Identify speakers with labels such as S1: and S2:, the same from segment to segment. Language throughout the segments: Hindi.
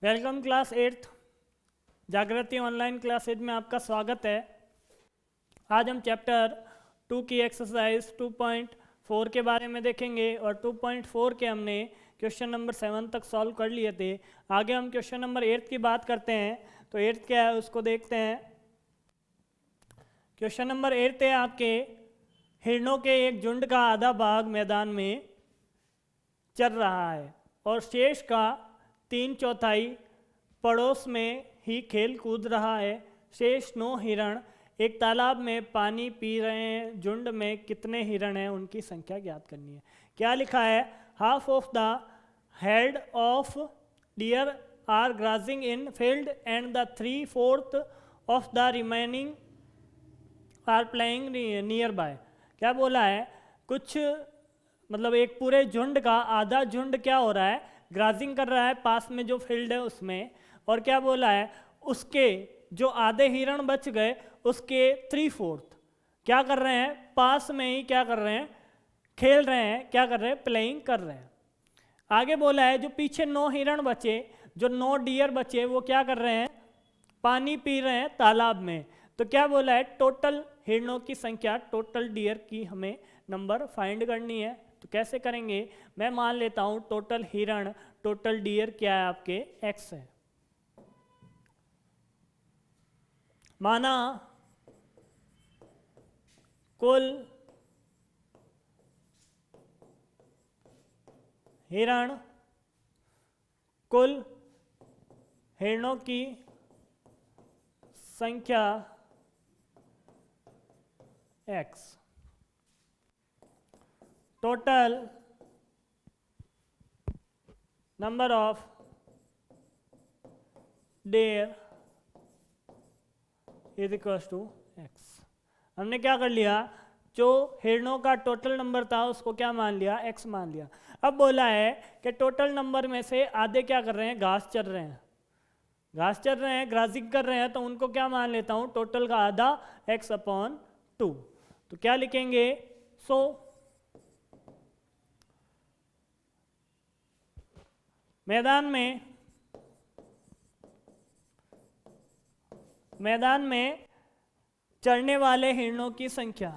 S1: वेलकम क्लास 8th जागृति ऑनलाइन क्लास 8 में आपका स्वागत है। आज हम चैप्टर 2 की एक्सरसाइज 2.4 के बारे में देखेंगे और 2.4 के हमने क्वेश्चन नंबर 7 तक सॉल्व कर लिए थे। आगे हम क्वेश्चन नंबर 8 की बात करते हैं, तो 8 क्या है उसको देखते हैं। क्वेश्चन नंबर 8 है आपके, हिरणों के एक झुंड का आधा भाग मैदान में चल रहा है और शेष का 3/4 पड़ोस में ही खेल कूद रहा है। शेष 9 हिरण एक तालाब में पानी पी रहे हैं। झुंड में कितने हिरण हैं, उनकी संख्या ज्ञात करनी है। क्या लिखा है? Half of the herd of deer are grazing in field and the 3/4 of the remaining are playing near by. क्या बोला है? कुछ मतलब एक पूरे झुंड का आधा झुंड क्या हो रहा है, ग्राजिंग कर रहा है पास में जो फील्ड है उसमें। और क्या बोला है? उसके जो आधे हिरण बच गए उसके 3/4 क्या कर रहे हैं, पास में ही क्या कर रहे हैं, खेल रहे हैं। क्या कर रहे हैं? प्लेइंग कर रहे हैं। आगे बोला है जो पीछे 9 हिरण बचे, जो 9 डियर बचे, वो क्या कर रहे हैं, पानी पी रहे हैं तालाब में। तो क्या बोला है? टोटल हिरणों की संख्या, टोटल डियर की हमें नंबर फाइंड करनी है। तो कैसे करेंगे? मैं मान लेता हूं टोटल हिरण, टोटल डियर क्या है आपके, x है। माना कुल हिरण, कुल हिरणों की संख्या x, total number of deer is equal to x। हमने क्या कर लिया, जो हिरणों का टोटल नंबर था उसको क्या मान लिया, x मान लिया। अब बोला है कि टोटल नंबर में से आधे क्या कर रहे हैं, घास चर रहे हैं, घास चर रहे हैं, ग्राजिंग कर रहे हैं। तो उनको क्या मान लेता हूं, टोटल का आधा x/2। तो क्या लिखेंगे, 100 मैदान में चढ़ने वाले हिरणों की संख्या,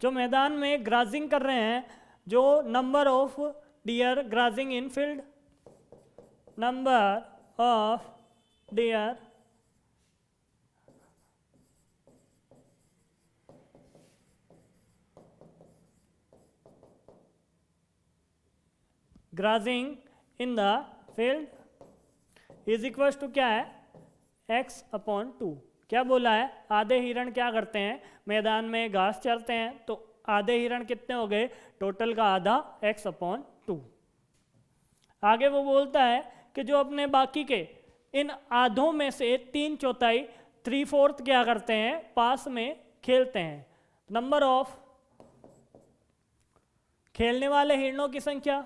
S1: जो मैदान में ग्राजिंग कर रहे हैं, जो number of deer grazing in field, number of deer grazing in the field is equal to क्या है, x/2। क्या बोला है? आधे हिरण क्या करते हैं, मैदान में घास चरते हैं। तो आधे हिरण कितने हो गए, टोटल का आधा x/2। आगे वो बोलता है कि जो अपने बाकी के इन आधों में से 3/4 3/4 क्या करते हैं, पास में खेलते हैं। नंबर ऑफ खेलने वाले हिरणों की संख्या,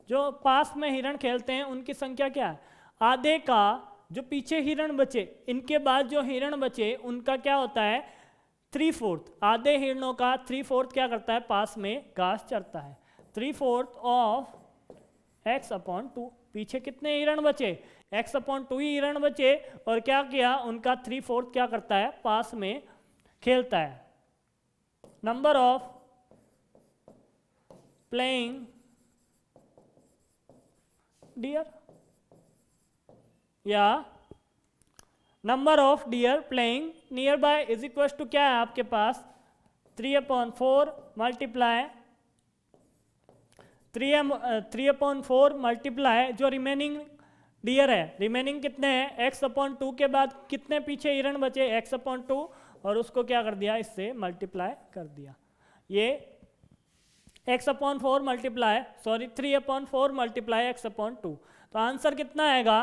S1: जो पास में हिरण खेलते हैं उनकी संख्या क्या है, आधे का जो पीछे हिरण बचे, इनके बाद जो हिरण बचे उनका क्या होता है, 3/4। आधे हिरणों का 3/4 क्या करता है, पास में घास चरता है। 3/4 ऑफ x/2। पीछे कितने हिरण बचे, x/2 ही हिरण बचे, और क्या किया, उनका 3/4 क्या करता है, पास में खेलता है। नंबर ऑफ प्लेइंग डियर, या number of deer playing near by is equal to क्या है आपके पास, 3/4 मल्टीप्लाई 3/4 मल्टीप्लाई जो रिमेनिंग डियर है, रिमेनिंग कितने हैं, x/2 के बाद कितने पीछे हिरण बचे, x/2, और उसको क्या कर दिया, इससे मल्टीप्लाई कर दिया। ये x/4 मल्टीप्लाई 3/4 मल्टीप्लाई x/2। तो आंसर कितना आएगा,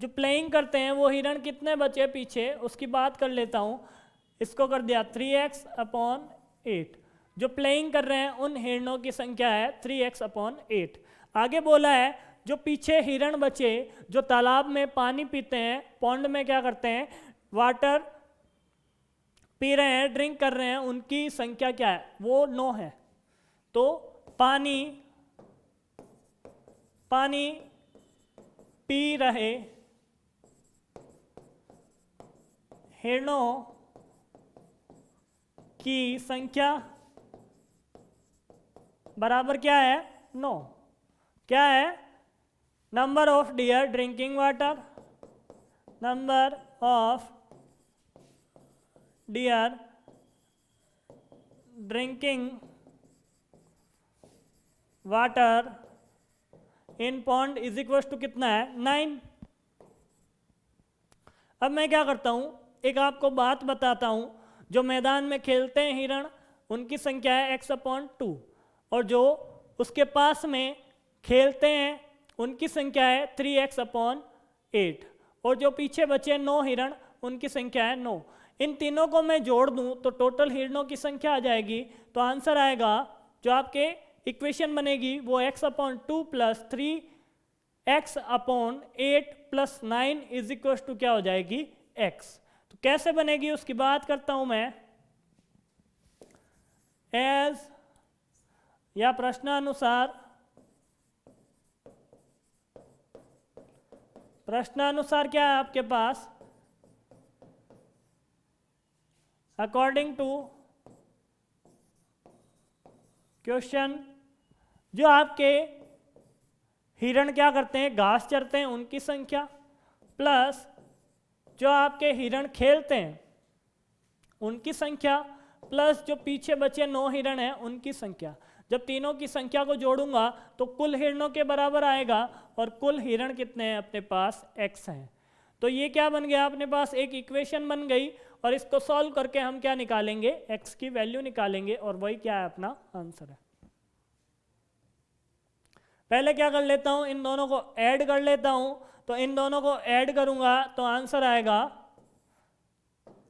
S1: जो प्लेइंग करते हैं वो हिरण कितने बचे पीछे, उसकी बात कर लेता हूँ। इसको कर दिया 3x/8। जो प्लेइंग कर रहे हैं उन हिरणों की संख्या है 3x/8। आगे बोला है जो पीछे हिरण बचे जो तालाब में पानी पीते हैं, पॉन्ड में क्या करते हैं, वाटर पी रहे हैं, ड्रिंक कर रहे हैं, उनकी संख्या क्या है, वो 9 है। तो पानी पी रहे हिरणों की संख्या बराबर क्या है, 9। क्या है, number of deer drinking water, number of deer drinking water in pond is equal to कितना है, 9। अब मैं क्या करता हूँ, एक आपको बात बताता हूँ। जो मैदान में खेलते हैं हिरण उनकी संख्या है x/2, और जो उसके पास में खेलते हैं उनकी संख्या है 3x/8, और जो पीछे बचे 9 हिरण उनकी संख्या है 9। इन तीनों को मैं जोड़ दूं तो टोटल हिरणों की संख्या आ जाएगी। तो आंसर आएगा, जो आपके इक्वेशन बनेगी वो x/2 plus 3x/8 plus 9 is equal to क्या हो जाएगी, x। तो कैसे बनेगी उसकी बात करता हूं मैं। एज या प्रश्नानुसार क्या है आपके पास, अकॉर्डिंग टू क्वेश्चन, जो आपके हिरण क्या करते हैं, घास चरते हैं, उनकी संख्या, प्लस जो आपके हिरण खेलते हैं उनकी संख्या, प्लस जो पीछे बचे 9 हिरण हैं उनकी संख्या। जब तीनों की संख्या को जोड़ूंगा तो कुल हिरणों के बराबर आएगा, और कुल हिरण कितने हैं अपने पास, x हैं। तो ये क्या बन गया अपने पास, एक इक्वेशन बन गई, और इसको सॉल्व करके हम क्या निकालेंगे, x की वैल्यू निकालेंगे, और वही क्या है, अपना आंसर है। पहले क्या कर लेता हूँ, इन दोनों को ऐड कर लेता हूँ। तो इन दोनों को ऐड करूँगा तो आंसर आएगा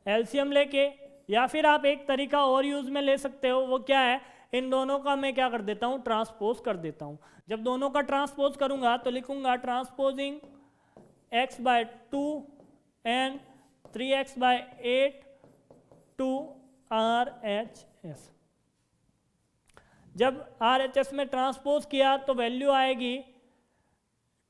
S1: एलसीएम लेके, या फिर आप एक तरीका और यूज़ में ले सकते हो, वो क्या है, इन दोनों का मैं क्या कर देता हूँ, ट्रांसपोज कर देता हूँ। जब दोनों का ट्रांसपोज करूँगा तो लिखूँगा transposing x/2 and 3x/8 to RHS। जब RHS में ट्रांसपोज किया तो वैल्यू आएगी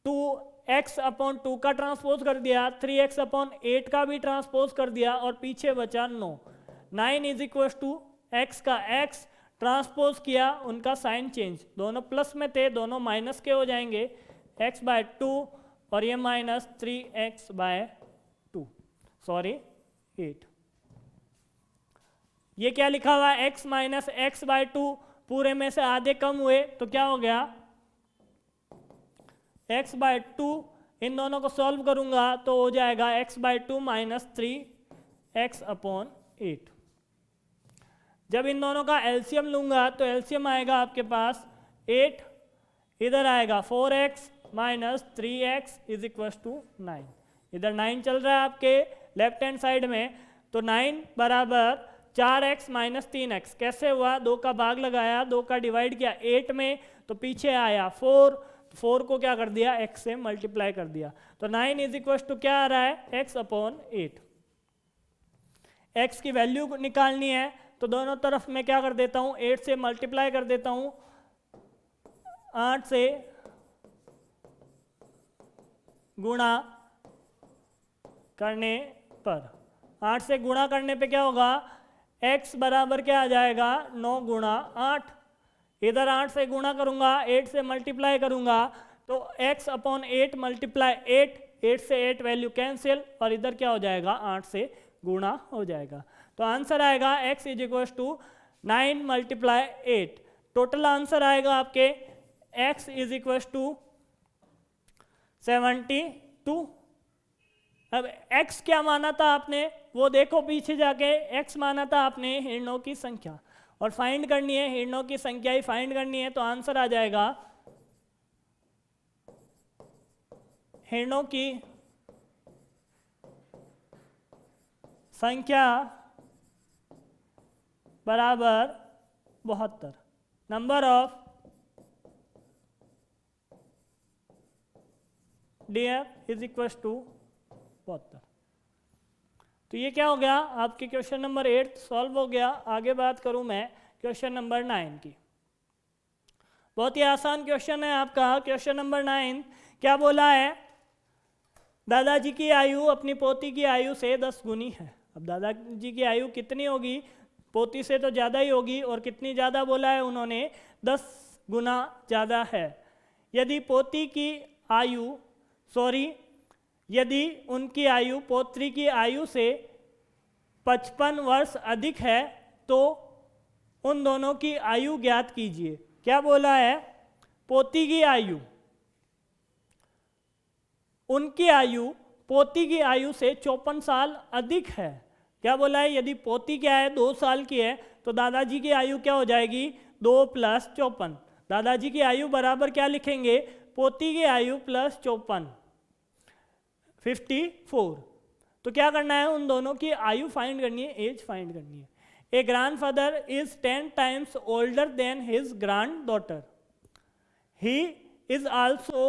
S1: 2x/2 का ट्रांसपोज कर दिया, 3x/8 का भी ट्रांसपोज कर दिया, और पीछे बचा 9 इज इक्वल टू x का x ट्रांसपोज किया, उनका साइन चेंज, दोनों प्लस में थे दोनों माइनस के हो जाएंगे, x/2 और ये माइनस 3x/2 सॉरी 8। ये क्या लिखा हुआ है, x माइनस x/2, पूरे में से आधे कम हुए तो क्या हो गया, x/2। इन दोनों को सॉल्व करूंगा तो हो जाएगा x/2 माइनस 3x/8। जब इन दोनों का एलसीएम लूंगा तो एलसीएम आएगा आपके पास 8, इधर आएगा 4x minus 3x is equal to 9। इधर 9 चल रहा है आपके लेफ्ट हैंड साइड में, तो 9 बराबर 4x माइनस 3x। कैसे हुआ, 2 का भाग लगाया, 2 का डिवाइड किया 8 में, तो पीछे आया 4 को क्या कर दिया, x से मल्टीप्लाई कर दिया। तो 9 इज इक्वल टू क्या आ रहा है, x/8। x की वैल्यू निकालनी है तो दोनों तरफ मैं क्या कर देता हूँ, 8 से मल्टीप्लाई कर देता हूँ, 8 से गुणा करने पर, 8 से गुणा करने पे क्या होगा, x बराबर क्या आ जाएगा, 9 गुणा 8। इधर 8 से गुणा करूंगा, 8 से मल्टीप्लाई करूंगा, तो x/8 मल्टीप्लाई 8 से 8 वैल्यू कैंसिल, और इधर क्या हो जाएगा, 8 से गुणा हो जाएगा। तो आंसर आएगा x is equal to 9 multiply 8। Total answer आएगा आपके x इज इक्वल टू 72। अब x क्या माना था आपने, वो देखो पीछे जाके, x माना था आपने हिरणों की संख्या, और फाइंड करनी है, हिरणों की संख्या ही फाइंड करनी है। तो आंसर आ जाएगा हिरणों की संख्या बराबर 72। Number of deer is equal to 72। तो ये क्या हो गया, आपके क्वेश्चन नंबर 8 सॉल्व हो गया। आगे बात करूं मैं क्वेश्चन नंबर 9 की। बहुत ही आसान क्वेश्चन है आपका। क्वेश्चन नंबर 9 क्या बोला है, दादाजी की आयु अपनी पोती की आयु से 10 गुनी है। अब दादाजी की आयु कितनी होगी, पोती से तो ज़्यादा ही होगी, और कितनी ज़्यादा बोला है उन्होंने, 10 गुना ज़्यादा है। यदि पोती की आयु यदि उनकी आयु पौत्री की आयु से 55 वर्ष अधिक है तो उन दोनों की आयु ज्ञात कीजिए। क्या बोला है, पोती की आयु, उनकी आयु पोती की आयु से 54 साल अधिक है। क्या बोला है, यदि पोती क्या है 2 साल की है तो दादाजी की आयु क्या हो जाएगी, 2 + 54। दादाजी की आयु बराबर क्या लिखेंगे, पोती की आयु + 54, 54। तो क्या करना है, उन दोनों की आयु फाइंड करनी है, एज फाइंड करनी है। ए grandfather is 10 times older than his granddaughter. He is also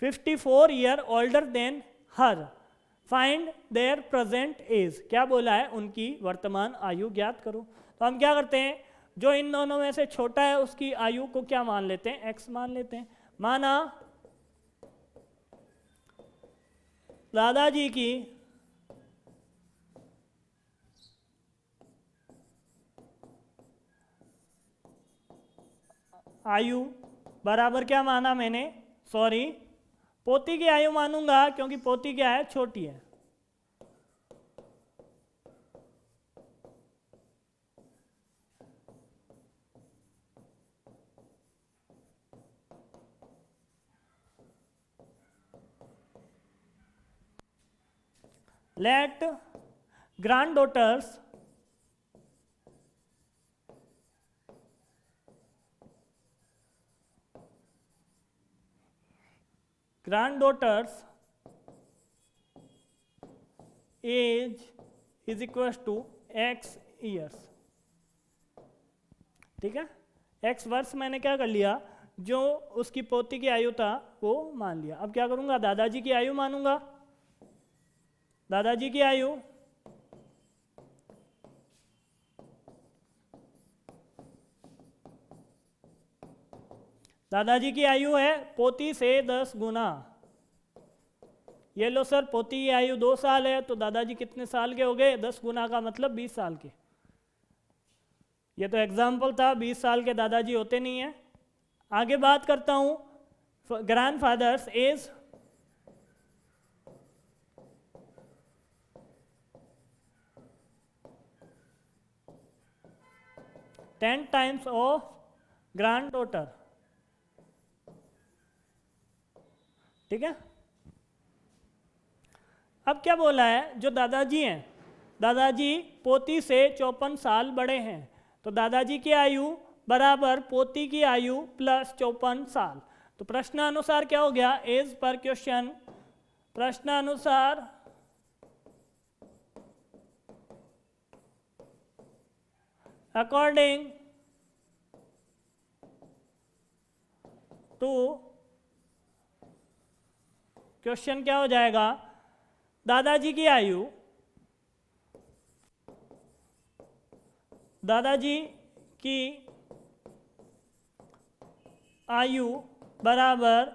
S1: 54 years older than her. Find their present age. क्या बोला है, उनकी वर्तमान आयु ज्ञात करो। तो हम क्या करते हैं, जो इन दोनों में से छोटा है उसकी आयु को क्या मान लेते हैं, x मान लेते हैं। माना दादाजी की आयु बराबर क्या माना मैंने, पोती की आयु मानूंगा क्योंकि पोती क्या है, छोटी है। Let granddaughters age is equals to x years। ठीक है, x वर्ष मैंने क्या कर लिया, जो उसकी पोती की आयु था वो मान लिया। अब क्या करूंगा, दादाजी की आयु मानूंगा। दादाजी की आयु है पोती से 10 गुना। ये लो सर, पोती की आयु 2 साल है तो दादाजी कितने साल के हो गए, 10 गुना का मतलब 20 साल के। ये तो एग्जाम्पल था, 20 साल के दादाजी होते नहीं है। आगे बात करता हूं, grandfathers as 10 times of granddaughter। ठीक है, अब क्या बोला है, जो दादाजी हैं, दादाजी पोती से 54 साल बड़े हैं, तो दादाजी की आयु बराबर पोती की आयु + 54 साल। तो प्रश्नानुसार क्या हो गया, एज पर क्वेश्चन, प्रश्नानुसार अकॉर्डिंग टू क्वेश्चन क्या हो जाएगा, दादाजी की आयु बराबर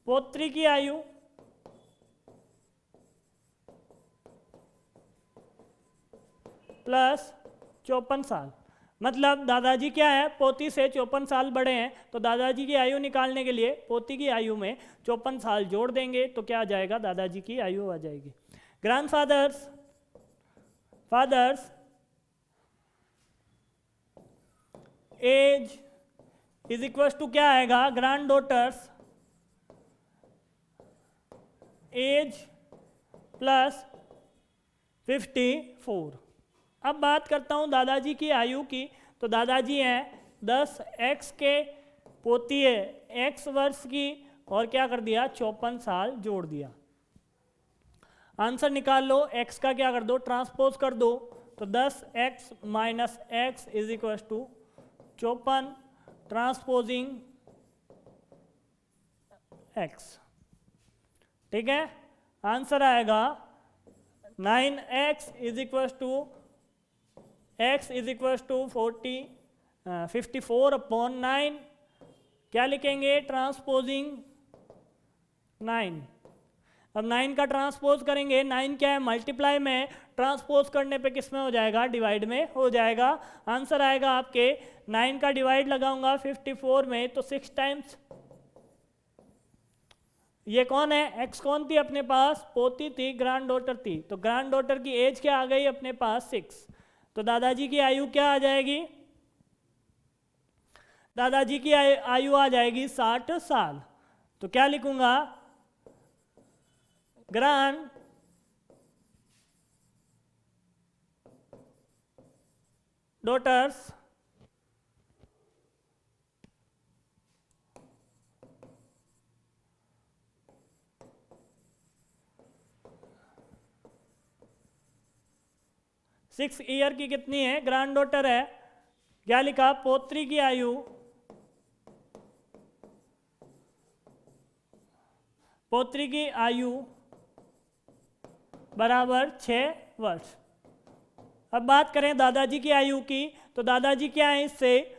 S1: पौत्री की आयु + 54 साल। मतलब दादाजी क्या है, पोती से 54 साल बड़े हैं, तो दादाजी की आयु निकालने के लिए पोती की आयु में 54 साल जोड़ देंगे तो क्या आ जाएगा, दादाजी की आयु आ जाएगी। Grandfather's age is equal to क्या आएगा, ग्रैंड डॉटर्स एज + 54। अब बात करता हूं दादाजी की आयु की। तो दादाजी हैं 10x के, पोती है x वर्ष की, और क्या कर दिया, 54 साल जोड़ दिया। आंसर निकाल लो, x का क्या कर दो, ट्रांसपोज कर दो। तो 10x minus x is equal to 54 transposing x। ठीक है, आंसर आएगा 9x is equal to x is equal to 54/9। क्या लिखेंगे? ट्रांसपोजिंग 9। अब 9 का ट्रांसपोज करेंगे, 9 क्या है? मल्टीप्लाई में, ट्रांसपोज करने पे किस में हो जाएगा? डिवाइड में हो जाएगा। आंसर आएगा आपके 9 का डिवाइड लगाऊंगा 54 में तो 6 टाइम्स। ये कौन है? एक्स कौन थी अपने पास? पोती थी, ग्रैंड डॉटर थी। तो ग्रैंड डॉटर की एज क्या आ गई अपने पास? 6। तो दादाजी की आयु क्या आ जाएगी? दादाजी की आयु आ जाएगी 60 साल। तो क्या लिखूंगा? ग्रैंड डॉटर्स सिक्स ईयर की कितनी है? ग्रैंड डॉटर है। क्या लिखा? पोत्री की आयु, पोत्री की आयु बराबर 6 वर्ष। अब बात करें दादाजी की आयु की, तो दादाजी क्या है? इससे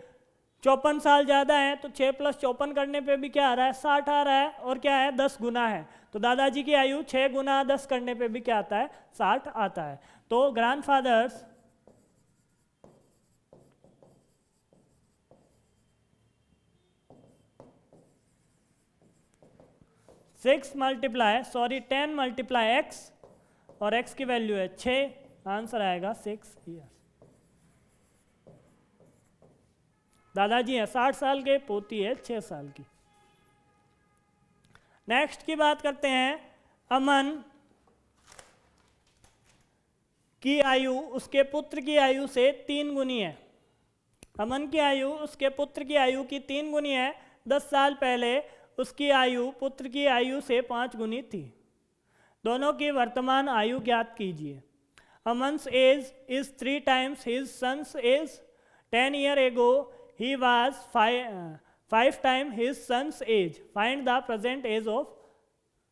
S1: 54 साल ज़्यादा है, तो 6 + 54 करने पे भी क्या आ रहा है? 60 आ रहा है। और क्या है? 10 गुना है। तो दादाजी की आयु 6 गुना 10 करने पे भी क्या आता है? 60 आता है। तो grandfathers six multiply 10 multiply x, और x की वैल्यू है 6। आंसर आएगा 6 ईयर्स। दादाजी हैं 60 साल के, पोती है 6 साल की। नेक्स्ट की बात करते हैं। अमन की आयु उसके पुत्र की आयु से 3 गुनी है। अमन की आयु उसके पुत्र की आयु की 3 गुनी है। 10 साल पहले उसकी आयु पुत्र की आयु से 5 गुनी थी। दोनों की वर्तमान आयु ज्ञात कीजिए। Aman's age is 3 times his son's age. 10 year ago he was 5 time his son's age. Find the present age of.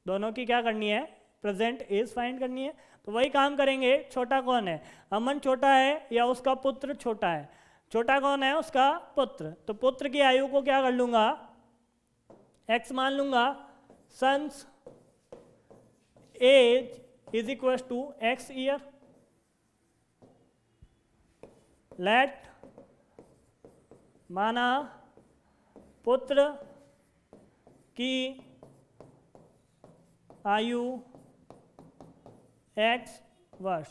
S1: दोनों की क्या करनी है? प्रेजेंट एज फाइंड करनी है। तो वही काम करेंगे। छोटा कौन है? अमन छोटा है या उसका पुत्र छोटा है? छोटा कौन है? उसका पुत्र। तो पुत्र की आयु को क्या कर लूँगा? x मान लूँगा। Son's age is equal to x year. Let माना पुत्र की आयु x वर्ष।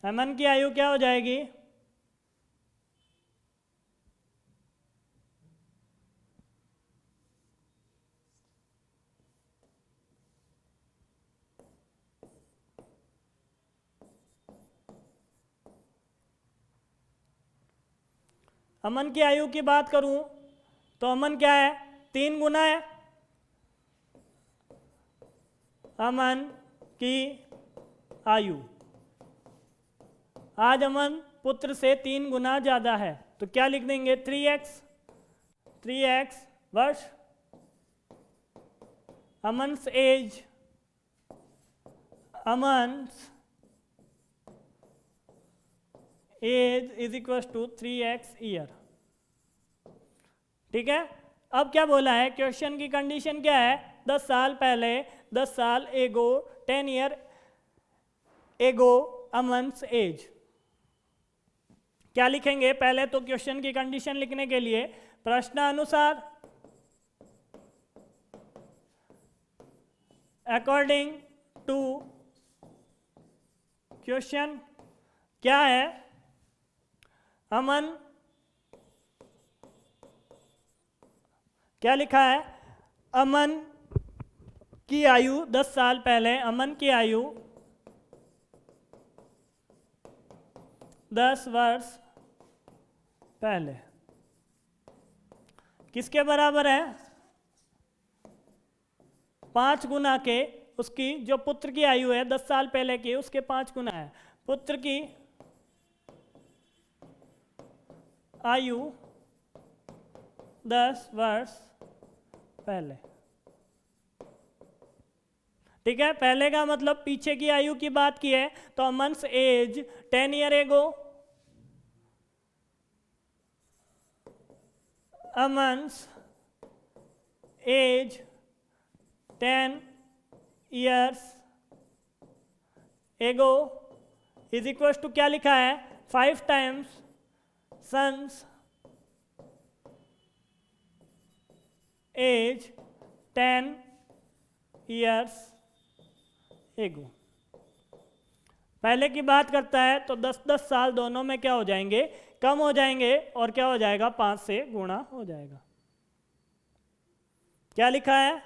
S1: अमन की आयु क्या हो जाएगी? अमन की आयु की बात करूं तो अमन क्या है? 3 गुना है। अमन की आयु, आज अमन पुत्र से 3 गुना ज़्यादा है, तो क्या लिख देंगे? 3x वर्ष। Aman's age, Aman's age is equal to 3x year. ठीक है। अब क्या बोला है? क्वेश्चन की कंडीशन क्या है? 10 साल पहले, 10 साल एगो, 10 ईयर एगो अमन्स एज। क्या लिखेंगे? पहले तो क्वेश्चन की कंडीशन लिखने के लिए प्रश्नानुसार अकॉर्डिंग टू क्वेश्चन क्या है? अमन क्या लिखा है? अमन की आयु 10 साल पहले, अमन की आयु 10 वर्ष पहले किसके बराबर है? 5 गुना के उसकी जो पुत्र की आयु है 10 साल पहले की उसके 5 गुना है। पुत्र की आयु 10 वर्ष पहले, ठीक है। पहले का मतलब पीछे की आयु की बात की है, तो अमन्स age 10 year ago, Aman's age 10 years ago is equal to क्या लिखा है 5 टाइम्स सन्स एज 10 ईयर्स एगो। पहले की बात करता है तो 10-10 साल दोनों में क्या हो जाएंगे, कम हो जाएंगे, और क्या हो जाएगा 5 से गुणा हो जाएगा। क्या लिखा है,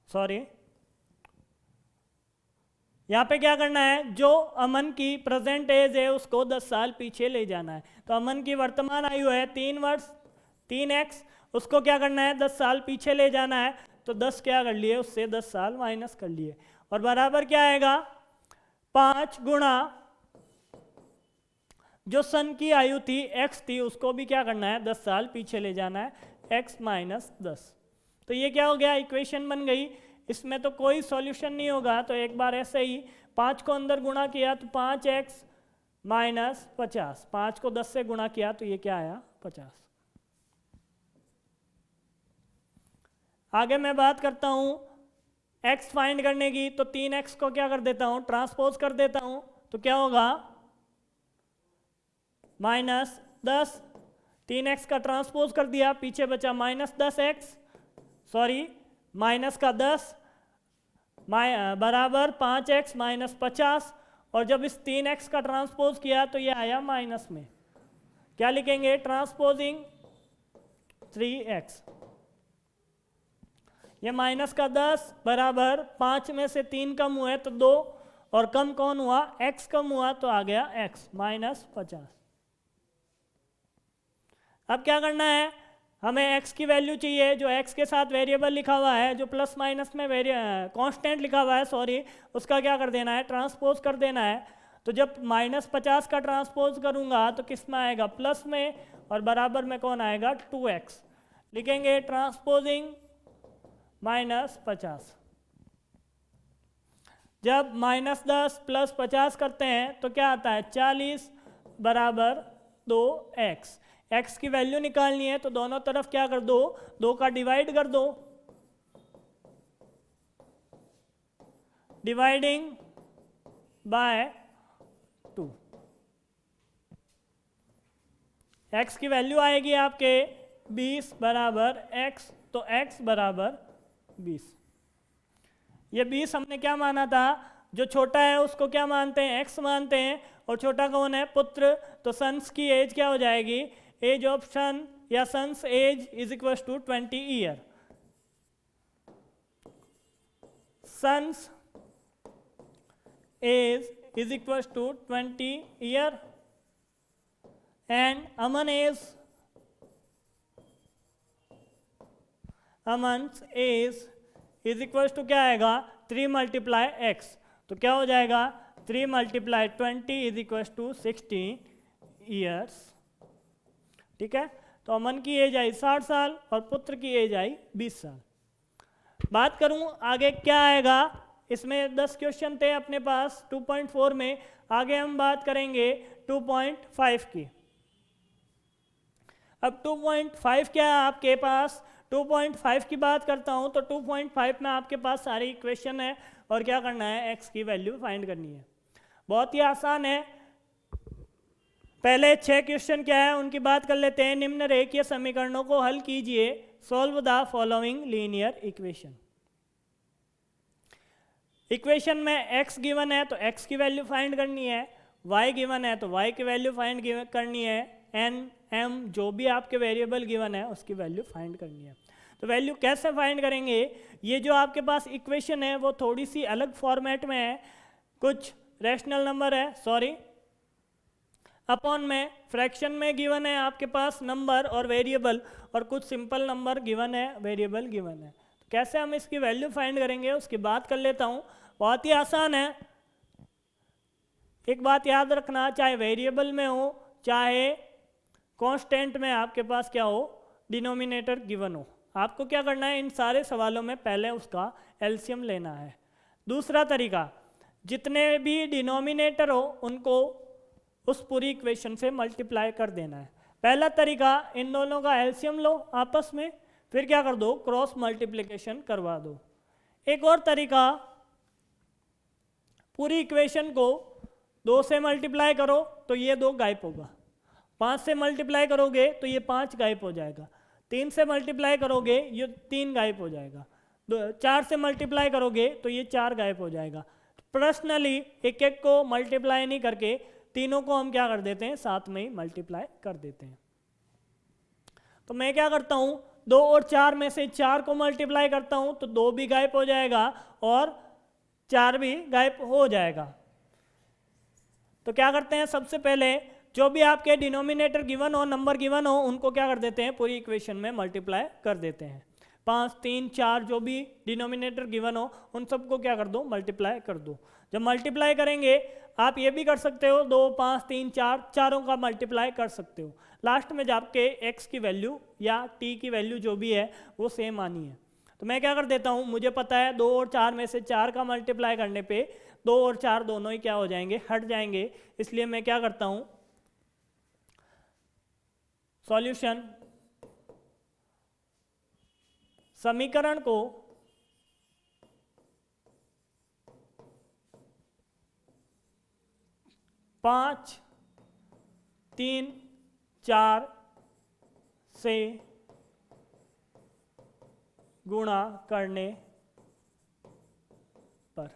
S1: सॉरी, यहाँ पे क्या करना है, जो अमन की प्रेजेंट एज है उसको 10 साल पीछे ले जाना है। तो अमन की वर्तमान आयु है 3 वर्ष 3x, उसको क्या करना है 10 साल पीछे ले जाना है। तो 10 क्या कर लिए, उससे 10 साल माइनस कर लिए, और बराबर क्या आएगा 5 गुणा जो सन की आयु थी x थी उसको भी क्या करना है 10 साल पीछे ले जाना है, x माइनस 10। तो ये क्या हो गया, इक्वेशन बन गई। इसमें तो कोई सॉल्यूशन नहीं होगा, तो एक बार ऐसे ही 5 को अंदर गुणा किया तो 5x माइनस 50, 5 को 10 से गुणा किया तो ये क्या आया 50। आगे मैं बात करता हूँ x फाइंड करने की, तो 3x को क्या कर देता हूँ, ट्रांसपोज कर देता हूँ, तो क्या होगा माइनस 10, 3x का ट्रांसपोज कर दिया, पीछे बचा माइनस 10x, सॉरी माइनस का 10 बराबर 5x माइनस 50, और जब इस 3x का ट्रांसपोज किया तो ये आया माइनस में। क्या लिखेंगे, ट्रांसपोजिंग 3x, ये माइनस का 10 बराबर 5 में से 3 कम हुए तो 2, और कम कौन हुआ, x कम हुआ, तो आ गया x माइनस 50। अब क्या करना है, हमें x की वैल्यू चाहिए, जो x के साथ वेरिएबल लिखा हुआ है, जो प्लस माइनस में कांस्टेंट लिखा हुआ है, सॉरी, उसका क्या कर देना है, ट्रांसपोज कर देना है। तो जब माइनस 50 का ट्रांसपोज करूंगा तो किस में आएगा, प्लस में, और बराबर में कौन आएगा 2x, लिखेंगे ट्रांसपोजिंग माइनस 50। जब माइनस 10 प्लस 50 करते हैं तो क्या आता है 40 बराबर 2x। x की वैल्यू निकालनी है तो दोनों तरफ क्या कर दो, 2 का डिवाइड कर दो, डिवाइडिंग बाय 2। x की वैल्यू आएगी आपके 20 बराबर x, तो x बराबर 20। ये 20 हमने क्या माना था, जो छोटा है उसको क्या मानते हैं, x मानते हैं, और छोटा कौन है, पुत्र। तो सन्स की एज क्या हो जाएगी, एज ऑफ सन या son's age is equal to 20 year. Son's age is equal to 20 year and Aman age, Aman's age is equal to क्या आएगा 3 मल्टीप्लाई x, तो क्या हो जाएगा 3 multiply 20 is equal to 16 years, ठीक है। तो अमन की एज आई 60 साल और पुत्र की एज आई 20 साल। बात करूं आगे क्या आएगा, इसमें 10 क्वेश्चन थे अपने पास 2.4 में, आगे हम बात करेंगे 2.5 की। अब 2.5 क्या है आपके पास, 2.5 की बात करता हूं तो 2.5 में आपके पास सारे इक्वेशन है, और क्या करना है x की वैल्यू फाइंड करनी है। बहुत ही आसान है। पहले 6 क्वेश्चन क्या है उनकी बात कर लेते हैं। निम्न रेखीय समीकरणों को हल कीजिए, solve the following linear equation. Equation में x गिवन है तो x की वैल्यू फाइंड करनी है, y गिवन है तो y की वैल्यू फाइंड करनी है, n m जो भी आपके वेरिएबल गिवन है उसकी वैल्यू फाइंड करनी है। तो वैल्यू कैसे फाइंड करेंगे, ये जो आपके पास इक्वेशन है वो थोड़ी सी अलग फॉर्मेट में है, कुछ रैशनल नंबर है, सॉरी अपॉन में फ्रैक्शन में गिवन है आपके पास नंबर और वेरिएबल, और कुछ सिंपल नंबर गिवन है, वेरिएबल गिवन है। तो कैसे हम इसकी वैल्यू फाइंड करेंगे उसकी बात कर लेता हूँ। बहुत ही आसान है। एक बात याद रखना, चाहे वेरिएबल में हो चाहे कांस्टेंट में आपके पास क्या हो, डिनोमिनेटर गिवन हो, आपको क्या करना है, इन सारे सवालों में पहले उसका एलसीएम लेना है। दूसरा तरीका, जितने भी डिनोमिनेटर हो उनको उस पूरी इक्वेशन से मल्टीप्लाई कर देना है। पहला तरीका, इन दोनों का एलसीएम लो आपस में, फिर क्या कर दो, क्रॉस मल्टीप्लिकेशन करवा दो। एक और तरीका, पूरी इक्वेशन को 2 से मल्टीप्लाई करो तो ये 2 गायब होगा, 5 से मल्टीप्लाई करोगे तो ये 5 गायब हो जाएगा, 3 से मल्टीप्लाई करोगे ये 3 गायब हो जाएगा, 4 से मल्टीप्लाई करोगे तो ये 4 गायब हो जाएगा। पर्सनली एक एक को मल्टीप्लाई नहीं करके तीनों को हम क्या कर देते हैं, साथ में ही मल्टीप्लाई कर देते हैं। तो मैं क्या करता हूँ, 2 और 4 में से 4 को मल्टीप्लाई करता हूँ तो 2 भी गायब हो जाएगा और 4 भी गायब हो जाएगा। तो क्या करते हैं, सबसे पहले जो भी आपके डिनोमिनेटर गिवन हो, नंबर गिवन हो, उनको क्या कर देते हैं, पूरी इक्वेशन में मल्टीप्लाई कर देते हैं। 5, 3, 4 जो भी डिनोमिनेटर गिवन हो उन सबको क्या कर दो, मल्टीप्लाई कर दो। जब मल्टीप्लाई करेंगे आप ये भी कर सकते हो, 2, 5, 3, 4 चारों का मल्टीप्लाई कर सकते हो। लास्ट में जाके x की वैल्यू या t की वैल्यू जो भी है वो सेम आनी है। तो मैं क्या कर देता हूँ, मुझे पता है 2 और 4 में से 4 का मल्टीप्लाई करने पे 2 और 4 दोनों ही क्या हो जाएंगे, हट जाएंगे। इसलिए मैं क्या करता हूँ, सॉल्यूशन, समीकरण को पाँच 3, 4 से गुणा करने पर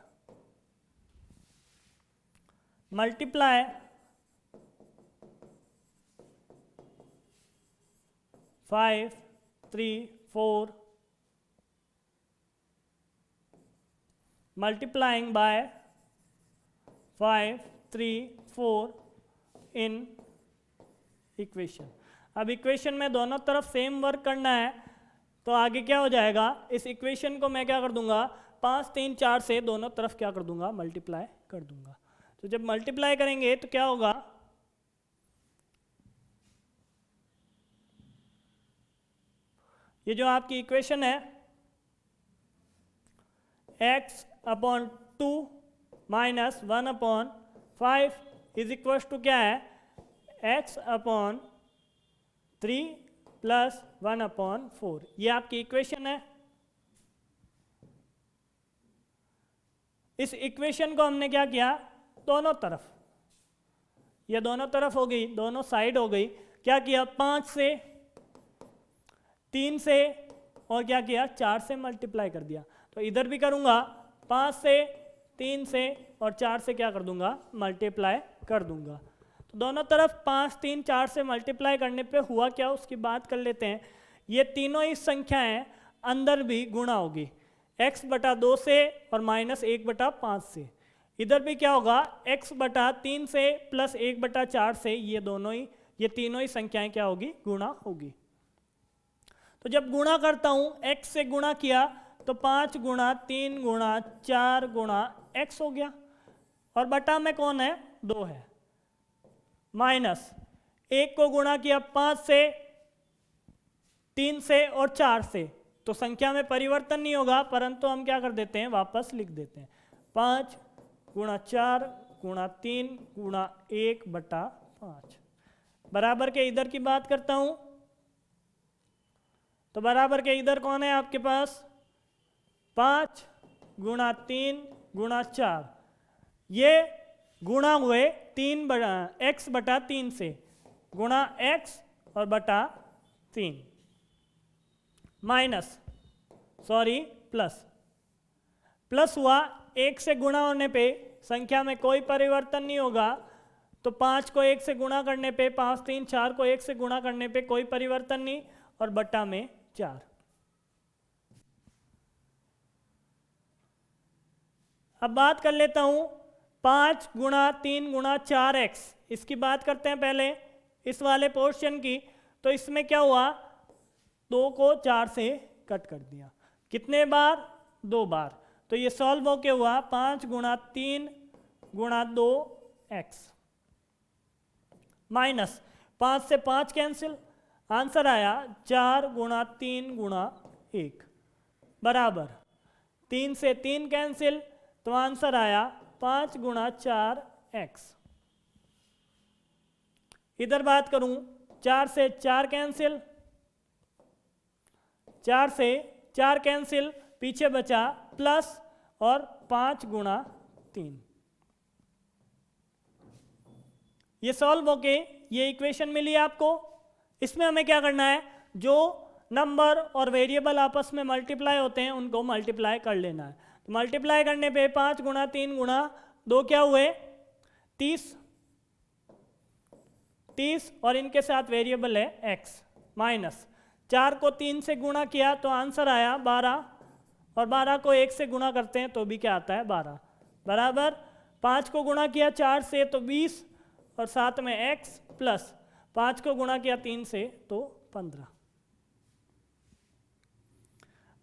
S1: multiply 5, 3, 4 multiplying by 5, 3, 4 in equation. अब इक्वेशन में दोनों तरफ सेम वर्क करना है तो आगे क्या हो जाएगा, इस इक्वेशन को मैं क्या कर दूंगा, 5, 3, 4 से दोनों तरफ क्या कर दूंगा, मल्टीप्लाई कर दूंगा। तो जब मल्टीप्लाई करेंगे तो क्या होगा, ये जो आपकी इक्वेशन है x upon 2 minus 1 upon 5 is equal to क्या है, x अपॉन 3 प्लस 1 अपॉन 4। ये आपकी इक्वेशन है। इस इक्वेशन को हमने क्या किया, दोनों तरफ, ये दोनों तरफ हो गई, दोनों साइड हो गई, क्या किया, 5 से 3 से और क्या किया, 4 से मल्टीप्लाई कर दिया। तो इधर भी करूँगा, 5 से 3 से और 4 से क्या कर दूंगा, मल्टीप्लाई कर दूंगा। तो दोनों तरफ 5, 3, 4 से मल्टीप्लाई करने पे हुआ क्या, उसकी बात कर लेते हैं। ये तीनों ही संख्याएं अंदर भी गुणा होगी, x/2 से और -1/5 से। इधर भी क्या होगा, x/3 से प्लस 1/4 से, ये तीनों ही संख्याएं क्या होगी, गुणा होगी। तो जब गुणा करता हूँ, x से गुणा किया तो 5 गुणा 3 गुणा 4 गुणा x हो गया, और बटा में कौन है, 2 है, माइनस 1 को गुणा किया 5 से, 3 से और 4 से, तो संख्या में परिवर्तन नहीं होगा, परंतु हम क्या कर देते हैं, वापस लिख देते हैं, 5 गुणा 4 गुणा 3 गुणा 1/5। बराबर के इधर की बात करता हूँ, तो बराबर के इधर कौन है आपके पास, 5 गुणा 3 गुणा 4, ये गुणा हुए x/3 से, गुणा x और बटा 3, माइनस प्लस हुआ, 1 से गुणा होने पे संख्या में कोई परिवर्तन नहीं होगा, तो 5 को 1 से गुणा करने पे, 5, 3, 4 को 1 से गुणा करने पे कोई परिवर्तन नहीं, और बटा में 4। अब बात कर लेता हूँ, 5 गुणा 3 गुणा 4x इसकी बात करते हैं पहले, इस वाले पोर्शन की। तो इसमें क्या हुआ, 2 को 4 से कट कर दिया। कितने बार, 2 बार। तो ये सॉल्व होके हुआ 5 गुणा 3 गुणा 2 x माइनस 5 से 5 कैंसिल, आंसर आया 4 गुणा 3 गुणा 1 बराबर 3 से 3 कैंसिल, तो आंसर आया 5 गुणा 4 x। इधर बात करूं, 4 से 4 कैंसिल, 4 से 4 कैंसिल, पीछे बचा प्लस और 5 गुणा 3। ये सॉल्व होके ये इक्वेशन मिली आपको। इसमें हमें क्या करना है, जो नंबर और वेरिएबल आपस में मल्टीप्लाई होते हैं उनको मल्टीप्लाई कर लेना है। तो मल्टीप्लाई करने पे 5 गुणा 3 गुणा 2 क्या हुए, 30 और इनके साथ वेरिएबल है x माइनस 4 को 3 से गुणा किया तो आंसर आया 12 और 12 को 1 से गुणा करते हैं तो भी क्या आता है 12 बराबर 5 को गुणा किया 4 से तो 20 और साथ में x प्लस 5 को गुणा किया 3 से तो 15।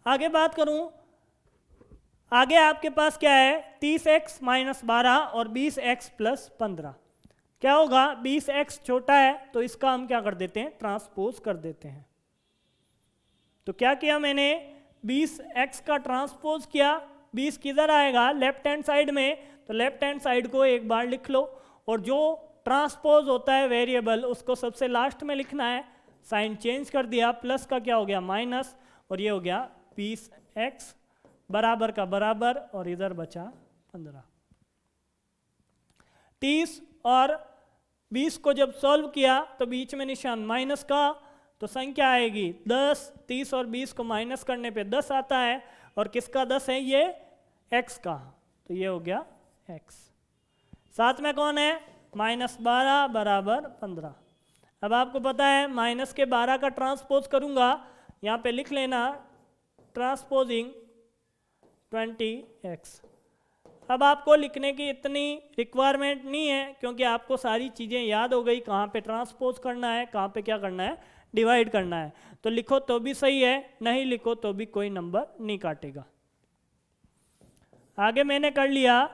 S1: आगे बात करूं, आगे आपके पास क्या है 30x माइनस 12 और 20x प्लस 15। क्या होगा, 20x छोटा है तो इसका हम क्या कर देते हैं, ट्रांसपोज कर देते हैं। तो क्या किया मैंने, 20x का ट्रांसपोज किया। 20 किधर आएगा, लेफ्ट हैंड साइड में, तो लेफ्ट हैंड साइड को एक बार लिख लो और जो ट्रांसपोज होता है वेरिएबल उसको सबसे लास्ट में लिखना है। साइन चेंज कर दिया, प्लस का क्या हो गया माइनस और ये हो गया 20x बराबर का बराबर और इधर बचा 15। 30 और 20 को जब सॉल्व किया तो बीच में निशान माइनस का, तो संख्या आएगी 10। 30 और 20 को माइनस करने पे 10 आता है और किसका 10 है, ये x का, तो ये हो गया x। साथ में कौन है, माइनस 12 बराबर 15। अब आपको पता है माइनस के 12 का ट्रांसपोज करूंगा, यहाँ पे लिख लेना ट्रांसपोजिंग 20x। अब आपको लिखने की इतनी रिक्वायरमेंट नहीं है क्योंकि आपको सारी चीज़ें याद हो गई, कहाँ पे ट्रांसपोज करना है, कहाँ पे क्या करना है, डिवाइड करना है। तो लिखो तो भी सही है, नहीं लिखो तो भी कोई नंबर नहीं काटेगा। आगे मैंने कर लिया,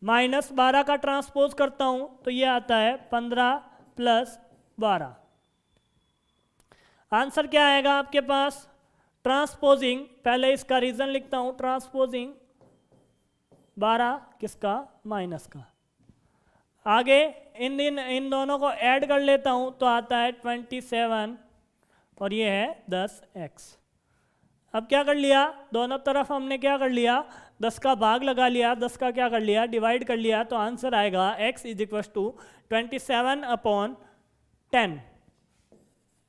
S1: माइनस 12 का ट्रांसपोज करता हूं तो ये आता है 15 प्लस 12। आंसर क्या आएगा आपके पास, ट्रांसपोजिंग, पहले इसका रीजन लिखता हूं, ट्रांसपोजिंग 12 किसका, माइनस का। आगे इन दोनों को ऐड कर लेता हूं तो आता है 27 और ये है 10x। अब क्या कर लिया, दोनों तरफ हमने क्या कर लिया, 10 का भाग लगा लिया, 10 का क्या कर लिया, डिवाइड कर लिया, तो आंसर आएगा x is equal to 27/10।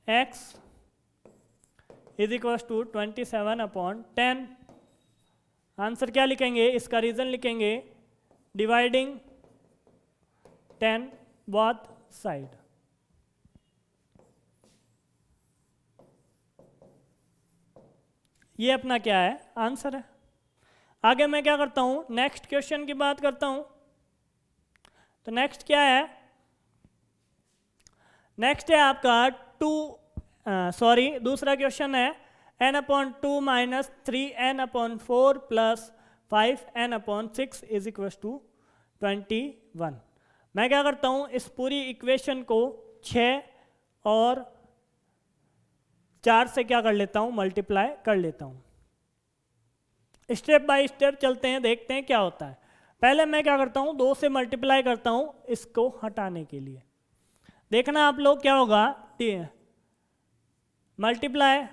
S1: x is equal to 27/10। Answer क्या लिखेंगे, इसका रीजन लिखेंगे डिवाइडिंग 10 बोथ साइड। ये अपना क्या है, आंसर है। आगे मैं क्या करता हूं, नेक्स्ट क्वेश्चन की बात करता हूं। तो नेक्स्ट क्या है, नेक्स्ट है आपका दूसरा क्वेश्चन है n/2 minus 3n/4 plus 5n/6 is equal to 21। मैं क्या करता हूं, इस पूरी इक्वेशन को 6 और 4 से क्या कर लेता हूं, मल्टीप्लाई कर लेता हूं। स्टेप बाय स्टेप चलते हैं, देखते हैं क्या होता है। पहले मैं क्या करता हूं, 2 से मल्टीप्लाई करता हूं इसको हटाने के लिए। देखना आप लोग क्या होगा, multiply